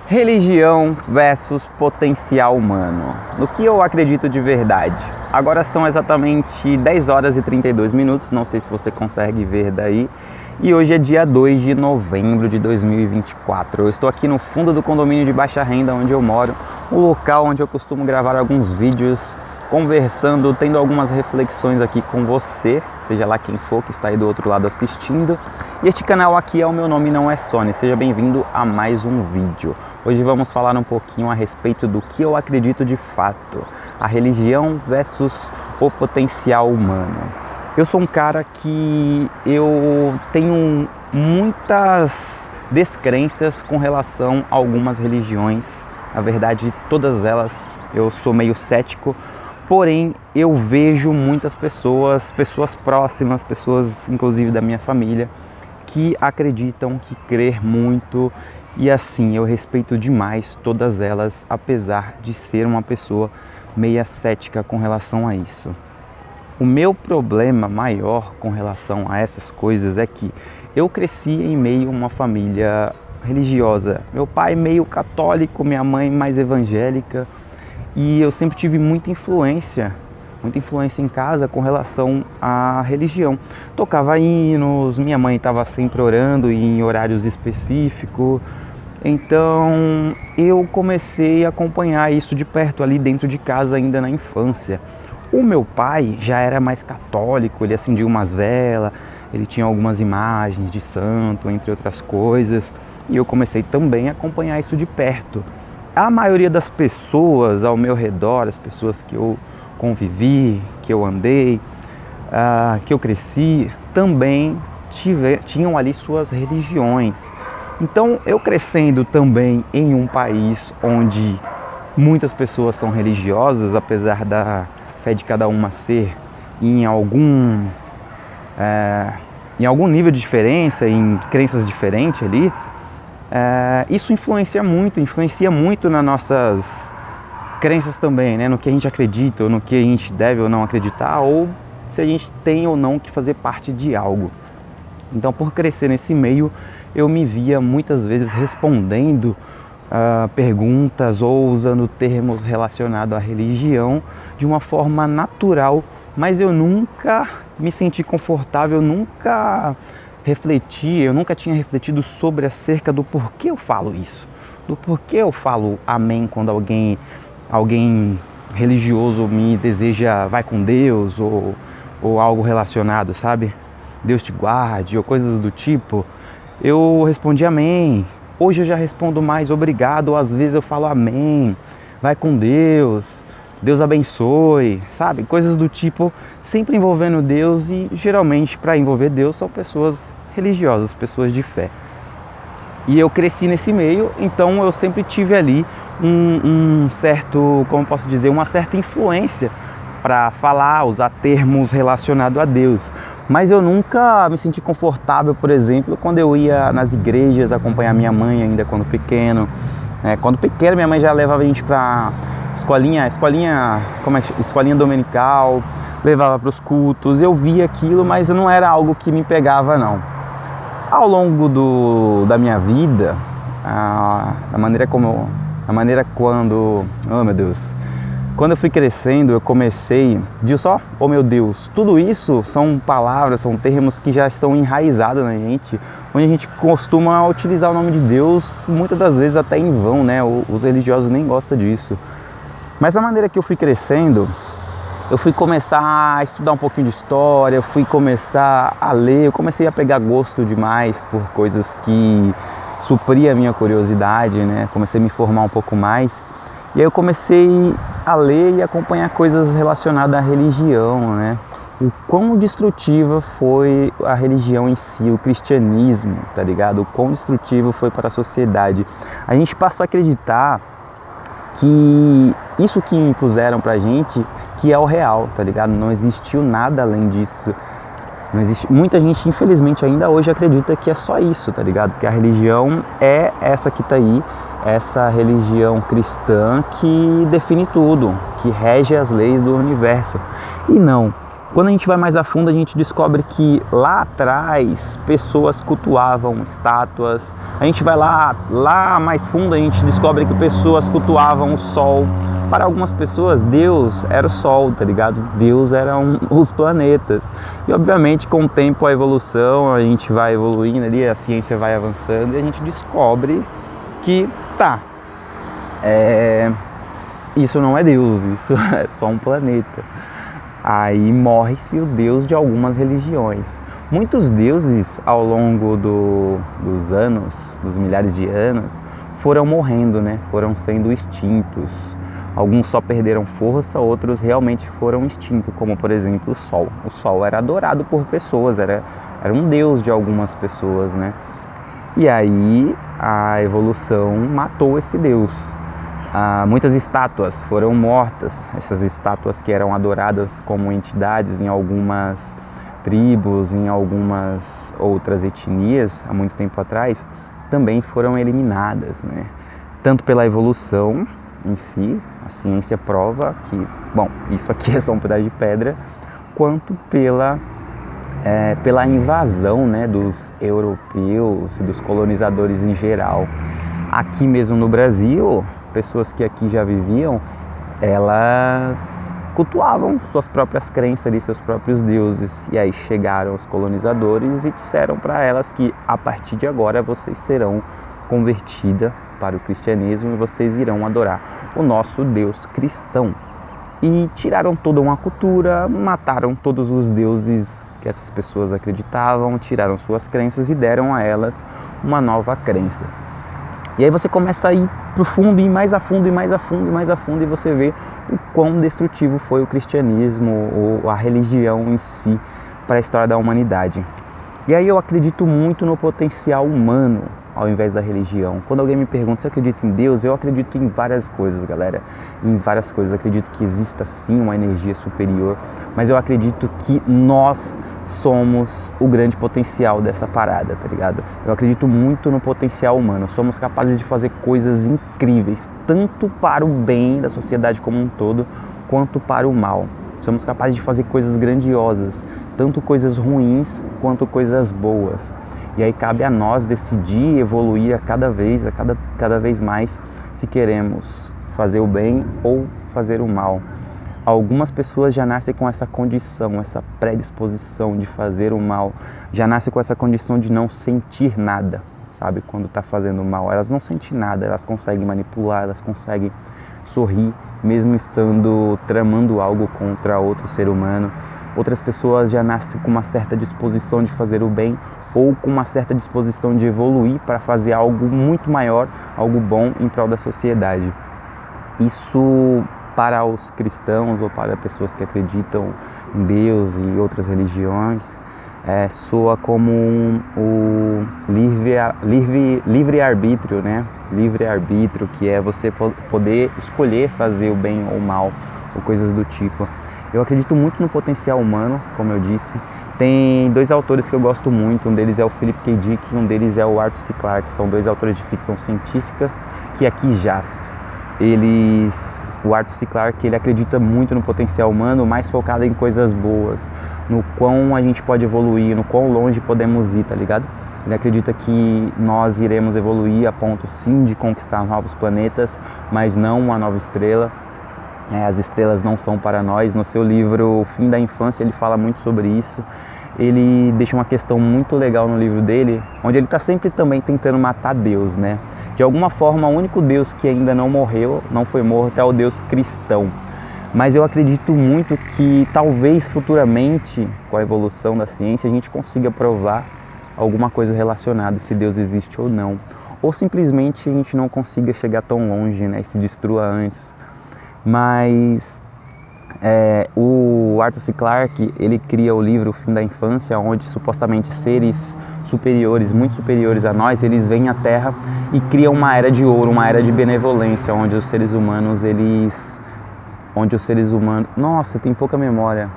Religião versus potencial humano. No que eu acredito de verdade? Agora são exatamente 10 horas e 32 minutos, não sei se você consegue ver daí. E hoje é dia 2 de novembro de 2024. Eu estou aqui no fundo do condomínio de baixa renda onde eu moro, o local onde eu costumo gravar alguns vídeos, conversando, tendo algumas reflexões aqui com você, seja lá quem for que está aí do outro lado assistindo. E este canal aqui é o Meu Nome Não É Sony, seja bem-vindo a mais um vídeo. Hoje vamos falar um pouquinho a respeito do que eu acredito de fato, a religião versus o potencial humano. Eu sou um cara que eu tenho muitas descrenças com relação a algumas religiões. Na verdade, todas elas eu sou meio cético, porém eu vejo muitas pessoas próximas, pessoas inclusive da minha família, que acreditam, que crer muito, e assim, eu respeito demais todas elas, apesar de ser uma pessoa meia cética com relação a isso. O meu problema maior com relação a essas coisas é que eu cresci em meio a uma família religiosa. Meu pai meio católico, minha mãe mais evangélica, e eu sempre tive muita influência em casa com relação à religião. Tocava hinos, minha mãe estava sempre orando em horários específicos, então eu comecei a acompanhar isso de perto ali dentro de casa ainda na infância. O meu pai já era mais católico, ele acendia umas velas, ele tinha algumas imagens de santo, entre outras coisas, e eu comecei também a acompanhar isso de perto. A maioria das pessoas ao meu redor, as pessoas que eu convivi, que eu andei, que eu cresci, também tinham ali suas religiões. Então, eu crescendo também em um país onde muitas pessoas são religiosas, apesar da fé de cada uma ser em algum nível de diferença, em crenças diferentes ali, isso influencia muito nas nossas crenças também, né? No que a gente acredita, ou no que a gente deve ou não acreditar, ou se a gente tem ou não que fazer parte de algo. Então, por crescer nesse meio, eu me via muitas vezes respondendo perguntas ou usando termos relacionados à religião de uma forma natural, mas eu nunca me senti confortável, eu nunca tinha refletido sobre acerca do porquê eu falo isso, do porquê eu falo amém quando alguém religioso me deseja vai com Deus ou algo relacionado, sabe? Deus te guarde ou coisas do tipo. Eu respondi amém. Hoje eu já respondo mais obrigado, ou às vezes eu falo amém, vai com Deus, Deus abençoe, sabe? Coisas do tipo, sempre envolvendo Deus, e geralmente para envolver Deus são pessoas religiosas, pessoas de fé. E eu cresci nesse meio, então eu sempre tive ali um certo, como posso dizer, uma certa influência para falar, usar termos relacionados a Deus. Mas eu nunca me senti confortável, por exemplo, quando eu ia nas igrejas acompanhar minha mãe ainda quando pequeno. Quando pequeno, minha mãe já levava a gente para escolinha dominical, levava para os cultos. Eu via aquilo, mas não era algo que me pegava, não. Ao longo da minha vida, quando eu fui crescendo, eu comecei, oh meu Deus, tudo isso são palavras, são termos que já estão enraizados na gente, onde a gente costuma utilizar o nome de Deus, muitas das vezes até em vão, né? Os religiosos nem gostam disso. Mas a maneira que eu fui crescendo, eu fui começar a estudar um pouquinho de história, eu fui começar a ler, eu comecei a pegar gosto demais por coisas que supriam a minha curiosidade, né? Comecei a me formar um pouco mais. E aí eu comecei a ler e acompanhar coisas relacionadas à religião, né? O quão destrutiva foi a religião em si, o cristianismo, tá ligado? O quão destrutivo foi para a sociedade. A gente passou a acreditar que isso que impuseram pra gente, que é o real, tá ligado? Não existiu nada além disso. Não existe. Muita gente, infelizmente, ainda hoje acredita que é só isso, tá ligado? Que a religião é essa que tá aí, essa religião cristã que define tudo, que rege as leis do universo. E não, Quando a gente vai mais a fundo, a gente descobre que lá atrás pessoas cultuavam estátuas. A gente vai lá mais fundo, a gente descobre que pessoas cultuavam o sol. Para algumas pessoas, Deus era o sol, tá ligado? Deus eram os planetas. E obviamente, com o tempo, a evolução, a gente vai evoluindo ali, a ciência vai avançando e a gente descobre que, isso não é Deus, isso é só um planeta. Aí morre-se o Deus de algumas religiões. Muitos deuses ao longo dos anos, dos milhares de anos, foram morrendo, né? Foram sendo extintos. Alguns só perderam força, outros realmente foram extintos, como por exemplo o Sol. O Sol era adorado por pessoas, era um deus de algumas pessoas, né? E aí a evolução matou esse deus. Muitas estátuas foram mortas, essas estátuas que eram adoradas como entidades em algumas tribos, em algumas outras etnias, há muito tempo atrás, também foram eliminadas, né? Tanto pela evolução em si, a ciência prova que, isso aqui é só um pedaço de pedra, quanto pela invasão, né, dos europeus e dos colonizadores em geral. Aqui mesmo no Brasil, pessoas que aqui já viviam, elas cultuavam suas próprias crenças ali, seus próprios deuses. E aí chegaram os colonizadores e disseram para elas que a partir de agora vocês serão convertidas para o cristianismo e vocês irão adorar o nosso Deus cristão. E tiraram toda uma cultura, mataram todos os deuses que essas pessoas acreditavam, tiraram suas crenças e deram a elas uma nova crença. E aí você começa a ir pro fundo, ir mais a fundo, e mais a fundo, e mais a fundo, e você vê o quão destrutivo foi o cristianismo, ou a religião em si, para a história da humanidade. E aí eu acredito muito no potencial humano, ao invés da religião. Quando alguém me pergunta se eu acredito em Deus, eu acredito em várias coisas, galera. Em várias coisas. Eu acredito que exista sim uma energia superior, mas eu acredito que nós somos o grande potencial dessa parada, tá ligado? Eu acredito muito no potencial humano. Somos capazes de fazer coisas incríveis, tanto para o bem da sociedade como um todo, quanto para o mal. Somos capazes de fazer coisas grandiosas, tanto coisas ruins quanto coisas boas. E aí cabe a nós decidir evoluir cada vez mais, se queremos fazer o bem ou fazer o mal. Algumas pessoas já nascem com essa condição, essa predisposição de fazer o mal, já nascem com essa condição de não sentir nada, sabe? Quando está fazendo mal, elas não sentem nada, elas conseguem manipular, elas conseguem sorrir, mesmo estando tramando algo contra outro ser humano. Outras pessoas já nascem com uma certa disposição de fazer o bem ou com uma certa disposição de evoluir para fazer algo muito maior, algo bom em prol da sociedade. Isso para os cristãos ou para pessoas que acreditam em Deus e outras religiões, soa como o livre-arbítrio, né? Livre-arbítrio, que é você poder escolher fazer o bem ou o mal, ou coisas do tipo. Eu acredito muito no potencial humano, como eu disse. Tem dois autores que eu gosto muito, um deles é o Philip K. Dick e um deles é o Arthur C. Clarke, que são dois autores de ficção científica que aqui jaz. O Arthur C. Clarke, ele acredita muito no potencial humano, mais focado em coisas boas, no quão a gente pode evoluir, no quão longe podemos ir, tá ligado? Ele acredita que nós iremos evoluir a ponto sim de conquistar novos planetas, mas não uma nova estrela. As estrelas não são para nós. No seu livro O Fim da Infância ele fala muito sobre isso. Ele deixa uma questão muito legal no livro dele, onde ele está sempre também tentando matar Deus, né? De alguma forma, o único Deus que ainda não morreu, não foi morto, é o Deus cristão. Mas eu acredito muito que talvez futuramente, com a evolução da ciência, a gente consiga provar alguma coisa relacionada, se Deus existe ou não. Ou simplesmente a gente não consiga chegar tão longe, né, e se destrua antes. Mas o Arthur C. Clarke, ele cria o livro O Fim da Infância, onde supostamente seres superiores, muito superiores a nós, eles vêm à Terra e criam uma era de ouro, uma era de benevolência, onde os seres humanos, Nossa, tem pouca memória.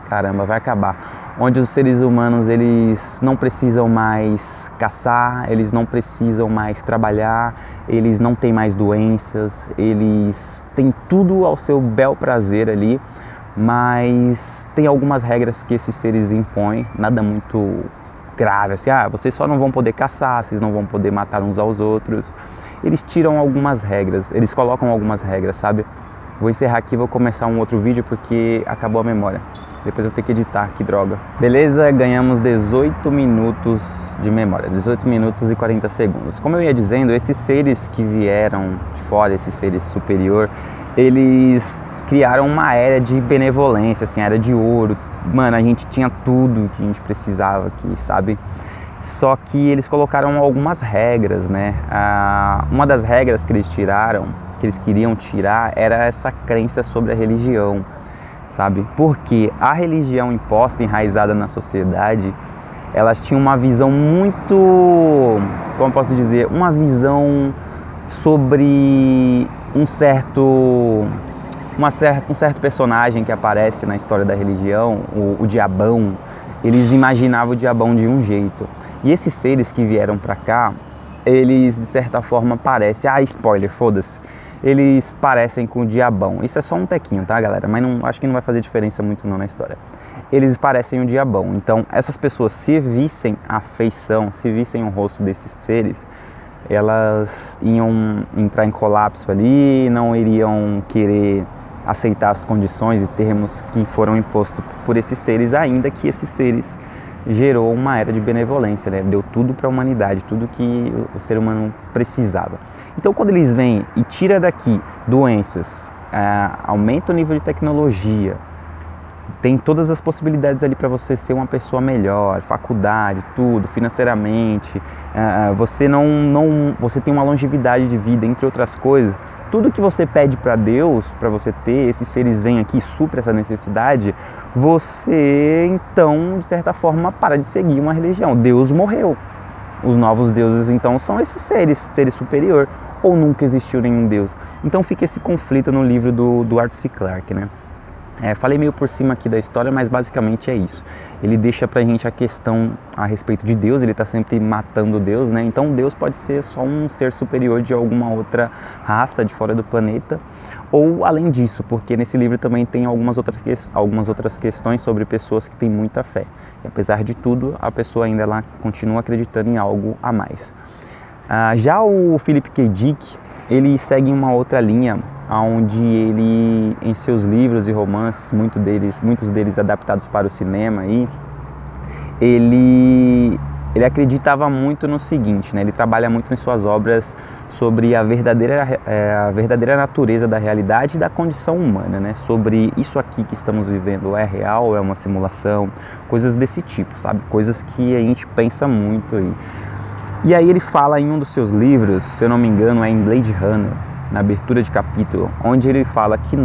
Caramba, vai acabar. Onde os seres humanos, eles não precisam mais caçar, eles não precisam mais trabalhar, eles não têm mais doenças, eles têm tudo ao seu bel prazer ali mas tem algumas regras que esses seres impõem, nada muito grave, assim, vocês só não vão poder caçar, vocês não vão poder matar uns aos outros. Eles tiram algumas regras, eles colocam algumas regras, sabe? Vou encerrar aqui e vou começar um outro vídeo porque acabou a memória. Depois eu tenho que editar, que droga. Beleza, ganhamos 18 minutos de memória, 18 minutos e 40 segundos. Como eu ia dizendo, esses seres que vieram de fora, esses seres superior, eles criaram uma era de benevolência, assim, era de ouro. Mano, a gente tinha tudo que a gente precisava aqui, sabe? Só que eles colocaram algumas regras, né? Uma das regras que eles tiraram, que eles queriam tirar, era essa crença sobre a religião, sabe? Porque a religião imposta, enraizada na sociedade, elas tinham uma visão muito, como posso dizer, uma visão sobre um certo personagem que aparece na história da religião, o diabão. Eles imaginavam o diabão de um jeito. E esses seres que vieram pra cá, eles de certa forma parecem, spoiler, foda-se, eles parecem com o diabão. Isso é só um tequinho, tá, galera? Mas acho que não vai fazer diferença muito não na história. Eles parecem o diabão. Então, essas pessoas, se vissem a feição, se vissem o rosto desses seres, elas iam entrar em colapso ali, não iriam querer aceitar as condições e termos que foram impostos por esses seres, ainda que esses seres gerou uma era de benevolência, né? Deu tudo para a humanidade, tudo que o ser humano precisava. Então, quando eles vêm e tiram daqui doenças, aumenta o nível de tecnologia, tem todas as possibilidades ali para você ser uma pessoa melhor, faculdade, tudo, financeiramente, você tem uma longevidade de vida, entre outras coisas. Tudo que você pede para Deus, para você ter, esses seres vêm aqui e suprem essa necessidade, você então, de certa forma, para de seguir uma religião. Deus morreu. Os novos deuses, então, são esses seres superior, ou nunca existiu nenhum deus. Então fica esse conflito no livro do Arthur C. Clarke, né? Falei meio por cima aqui da história, mas basicamente é isso. Ele deixa pra gente a questão a respeito de Deus, ele tá sempre matando Deus, né? Então Deus pode ser só um ser superior de alguma outra raça de fora do planeta, ou além disso, porque nesse livro também tem algumas outras questões sobre pessoas que têm muita fé. E apesar de tudo, a pessoa ainda lá continua acreditando em algo a mais. Já o Philip K. Dick, ele segue uma outra linha, onde ele, em seus livros e romances, muitos deles adaptados para o cinema, ele acreditava muito no seguinte, né? Ele trabalha muito em suas obras sobre a verdadeira natureza da realidade e da condição humana, né? Sobre isso aqui que estamos vivendo é real ou é uma simulação, coisas desse tipo, sabe? Coisas que a gente pensa muito aí. E aí ele fala em um dos seus livros, se eu não me engano, é em Blade Runner, na abertura de capítulo, onde ele fala que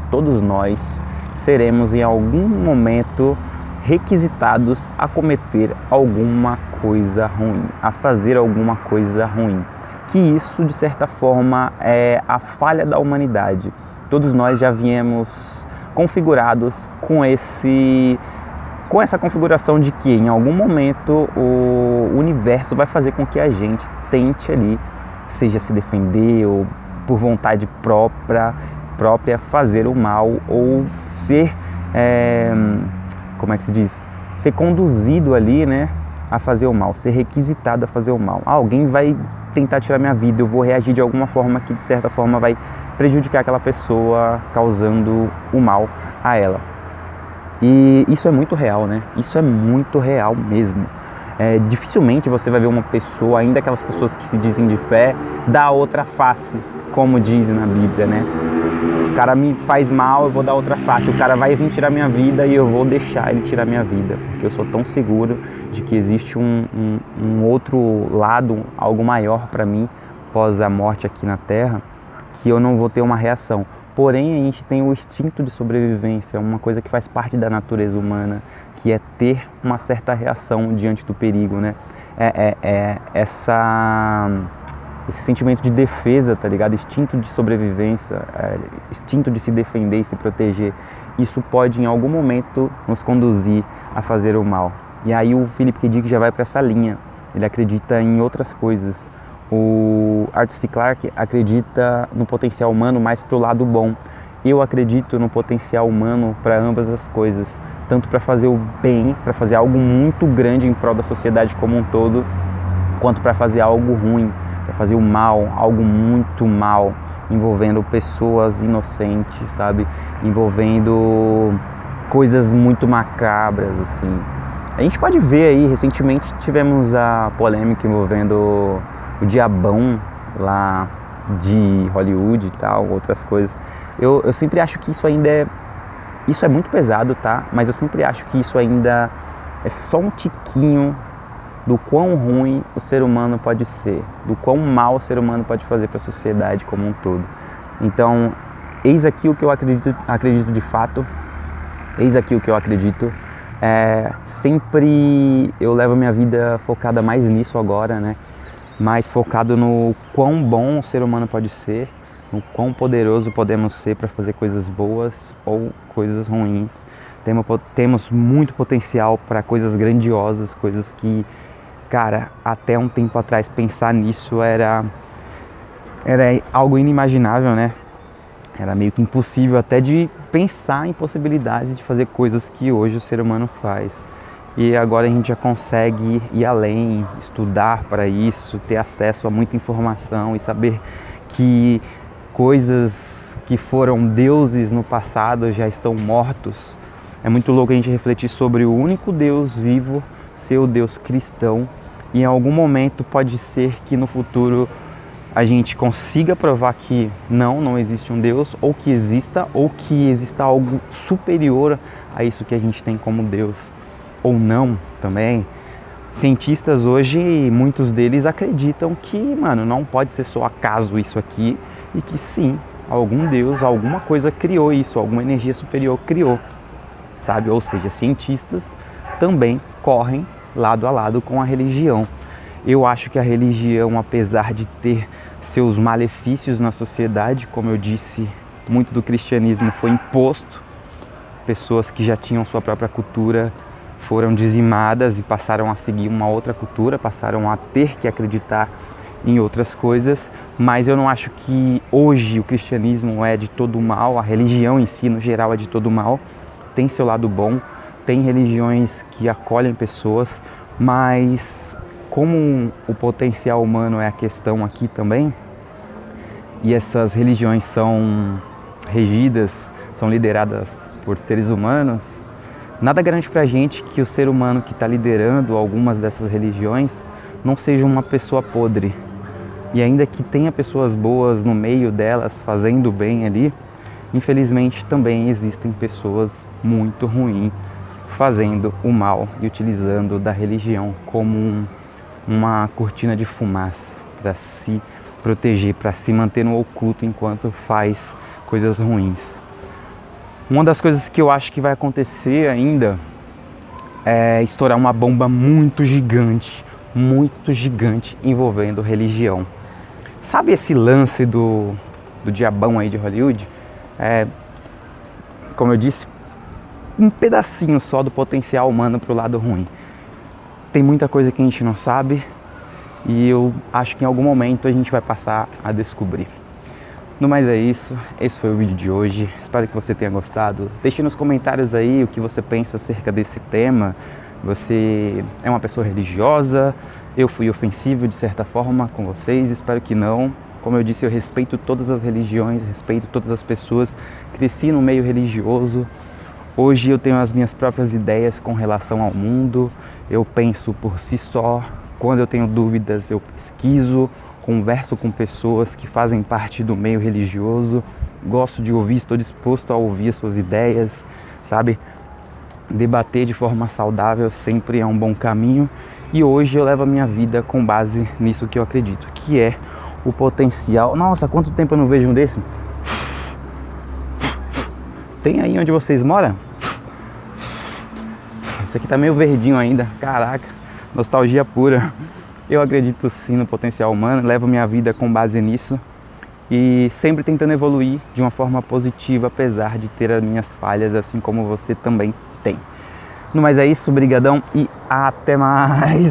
todos nós, seremos em algum momento requisitados a cometer alguma coisa ruim, a fazer alguma coisa ruim. Que isso, de certa forma, é a falha da humanidade. Todos nós já viemos configurados com essa configuração de que em algum momento o universo vai fazer com que a gente tente ali, seja se defender ou por vontade própria fazer o mal ou ser, ser conduzido ali, né, a fazer o mal, ser requisitado a fazer o mal. Alguém vai tentar tirar minha vida, eu vou reagir de alguma forma que de certa forma vai prejudicar aquela pessoa, causando o mal a ela. E isso é muito real, né? Isso é muito real mesmo. Dificilmente você vai ver uma pessoa, ainda aquelas pessoas que se dizem de fé, dar outra face, como dizem na Bíblia, né? O cara me faz mal, eu vou dar outra face. O cara vai vir tirar minha vida e eu vou deixar ele tirar minha vida, porque eu sou tão seguro de que existe um outro lado, algo maior para mim, após a morte aqui na Terra, que eu não vou ter uma reação. Porém, a gente tem o instinto de sobrevivência, uma coisa que faz parte da natureza humana, que é ter uma certa reação diante do perigo, né? Esse sentimento de defesa, tá ligado? Instinto de sobrevivência, instinto de se defender e se proteger. Isso pode, em algum momento, nos conduzir a fazer o mal. E aí o Philip K. Dick já vai para essa linha. Ele acredita em outras coisas. O Arthur C. Clarke acredita no potencial humano mais pro lado bom. eu acredito no potencial humano para ambas as coisas, tanto para fazer o bem, para fazer algo muito grande em prol da sociedade como um todo, quanto para fazer algo ruim, para fazer o mal, algo muito mal, envolvendo pessoas inocentes, sabe? Envolvendo coisas muito macabras, assim. A gente pode ver aí, recentemente tivemos a polêmica envolvendo o Diabão lá de Hollywood e tal, outras coisas. Eu sempre acho que isso ainda é... Isso é muito pesado, tá? Mas eu sempre acho que isso ainda é só um tiquinho do quão ruim o ser humano pode ser, do quão mal o ser humano pode fazer para a sociedade como um todo. Então, eis aqui o que eu acredito de fato, eis aqui o que eu acredito. Sempre eu levo minha vida focada mais nisso agora, né? Mais focado no quão bom o ser humano pode ser, no quão poderoso podemos ser para fazer coisas boas ou coisas ruins. Temos muito potencial para coisas grandiosas, coisas que, cara, até um tempo atrás pensar nisso era algo inimaginável, né? Era meio que impossível até de pensar em possibilidades de fazer coisas que hoje o ser humano faz. E agora a gente já consegue ir além, estudar para isso, ter acesso a muita informação e saber que coisas que foram deuses no passado já estão mortos. É muito louco a gente refletir sobre o único Deus vivo, ser o Deus cristão. E em algum momento pode ser que no futuro a gente consiga provar que não existe um Deus, ou que exista algo superior a isso que a gente tem como Deus, ou não também. Cientistas hoje, muitos deles acreditam que, não pode ser só acaso isso aqui, e que sim, algum Deus, alguma coisa criou isso, alguma energia superior criou, sabe? Ou seja, cientistas também correm lado a lado com a religião. Eu acho que a religião, apesar de ter seus malefícios na sociedade, como eu disse, muito do cristianismo foi imposto. Pessoas que já tinham sua própria cultura foram dizimadas e passaram a seguir uma outra cultura, passaram a ter que acreditar em outras coisas, mas eu não acho que hoje o cristianismo é de todo mal, a religião em si, no geral, é de todo mal. Tem seu lado bom, tem religiões que acolhem pessoas, mas como o potencial humano é a questão aqui também, e essas religiões são regidas, são lideradas por seres humanos, nada garante pra gente que o ser humano que está liderando algumas dessas religiões não seja uma pessoa podre. E ainda que tenha pessoas boas no meio delas, fazendo bem ali, infelizmente também existem pessoas muito ruins fazendo o mal e utilizando da religião como uma cortina de fumaça para se proteger, para se manter no oculto enquanto faz coisas ruins. Uma das coisas que eu acho que vai acontecer ainda é estourar uma bomba muito gigante envolvendo religião. Sabe esse lance do diabão aí de Hollywood? Como eu disse, um pedacinho só do potencial humano pro lado ruim. Tem muita coisa que a gente não sabe e eu acho que em algum momento a gente vai passar a descobrir. No mais é isso, esse foi o vídeo de hoje, espero que você tenha gostado. Deixe nos comentários aí o que você pensa acerca desse tema. Você é uma pessoa religiosa? Eu fui ofensivo de certa forma com vocês? Espero que não. Como eu disse, eu respeito todas as religiões, respeito todas as pessoas, cresci no meio religioso. Hoje eu tenho as minhas próprias ideias com relação ao mundo, eu penso por si só, quando eu tenho dúvidas eu pesquiso, converso com pessoas que fazem parte do meio religioso, gosto de ouvir, estou disposto a ouvir as suas ideias, sabe? Debater de forma saudável sempre é um bom caminho e hoje eu levo a minha vida com base nisso que eu acredito, que é o potencial. Nossa, quanto tempo eu não vejo um desse? Tem aí onde vocês moram? Esse aqui tá meio verdinho ainda, caraca, nostalgia pura. Eu acredito sim no potencial humano, levo minha vida com base nisso e sempre tentando evoluir de uma forma positiva, apesar de ter as minhas falhas, assim como você também tem. No mais é isso, brigadão e até mais!